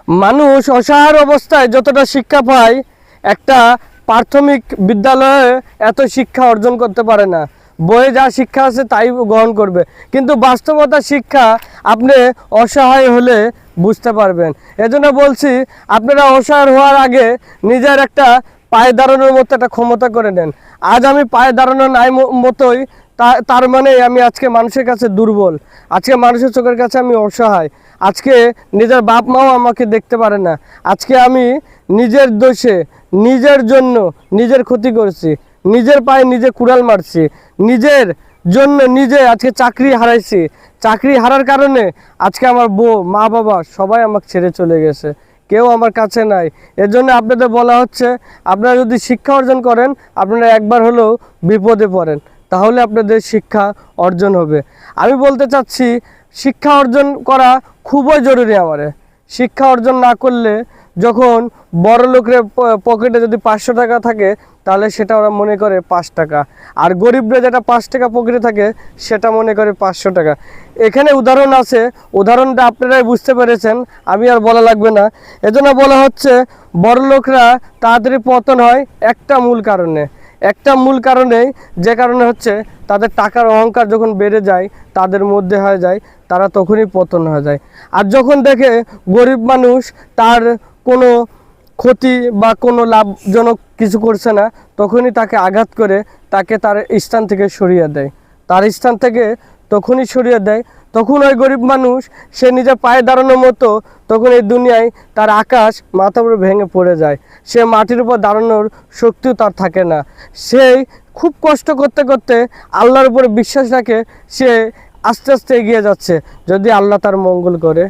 মানুষ অসহায় অবস্থায় যতটা শিক্ষা পায় একটা প্রাথমিক বিদ্যালয়ে এত শিক্ষা অর্জন করতে পারে না। বইয়ে যা শিক্ষা আছে তাই গ্রহণ করবে, কিন্তু বাস্তবতা শিক্ষা আপনি অসহায় হলে বুঝতে পারবেন। এজন্য বলছি, আপনারা অসহায় হওয়ার আগে নিজের একটা পায়ে দাঁড়ানোর মতো একটা ক্ষমতা করে নেন। আজ আমি পায়ে দাঁড়ানো নাই মতোই, তার মানে আমি আজকে মানুষের কাছে দুর্বল, আজকে মানুষের চোখের কাছে আমি অসহায়, আজকে নিজের বাপ মাও আমাকে দেখতে পারে না, আজকে আমি নিজের দোষে নিজের জন্য নিজের ক্ষতি করছি, নিজের পায়ে নিজে কুড়াল মারছি, নিজের জন্য নিজে আজকে চাকরি হারাইছি। চাকরি হারার কারণে আজকে আমার বউ মা বাবা সবাই আমাকে ছেড়ে চলে গেছে, কেউ আমার কাছে নাই। এর জন্য আপনাদের বলা হচ্ছে, আপনারা যদি শিক্ষা অর্জন করেন, আপনারা একবার হলেও বিপদে পড়েন, তাহলে আপনাদের শিক্ষা অর্জন হবে। আমি বলতে চাচ্ছি, শিক্ষা অর্জন করা খুবই জরুরি। আমারে শিক্ষা অর্জন না করলে, যখন বড় লোকের পকেটে যদি 500 টাকা থাকে, তাহলে সেটা ওরা মনে করে 5 টাকা, আর গরিবরা যেটা 5 টাকা পকেটে থাকে সেটা মনে করে 500 টাকা। এখানে উদাহরণ আছে, উদাহরণটা আপনারাই বুঝতে পেরেছেন, আমি আর বলা লাগবে না। এজন্য বলা হচ্ছে, বড় লোকরা তাড়াতাড়ি পতন হয় একটা মূল কারণেই, যে কারণে হচ্ছে তাদের টাকার অহংকার যখন বেড়ে যায়, তাদের মধ্যে হয়ে যায়, তারা তখনই পতন হয়ে যায়। আর যখন দেখে গরিব মানুষ তার কোনো ক্ষতি বা কোনো লাভজনক কিছু করছে না, তখনই তাকে আঘাত করে তাকে তার স্থান থেকে সরিয়ে দেয়, তখন ওই গরিব মানুষ সে নিজের পায়ে দাঁড়ানোর মতো, তখন এই দুনিয়ায় তার আকাশ মাথার উপরে ভেঙে পড়ে যায়, সে মাটির উপর দাঁড়ানোর শক্তিও তার থাকে না। সেই খুব কষ্ট করতে করতে আল্লাহর উপরে বিশ্বাস রাখে, সে আস্তে আস্তে এগিয়ে যাচ্ছে, যদি আল্লাহ তার মঙ্গল করে।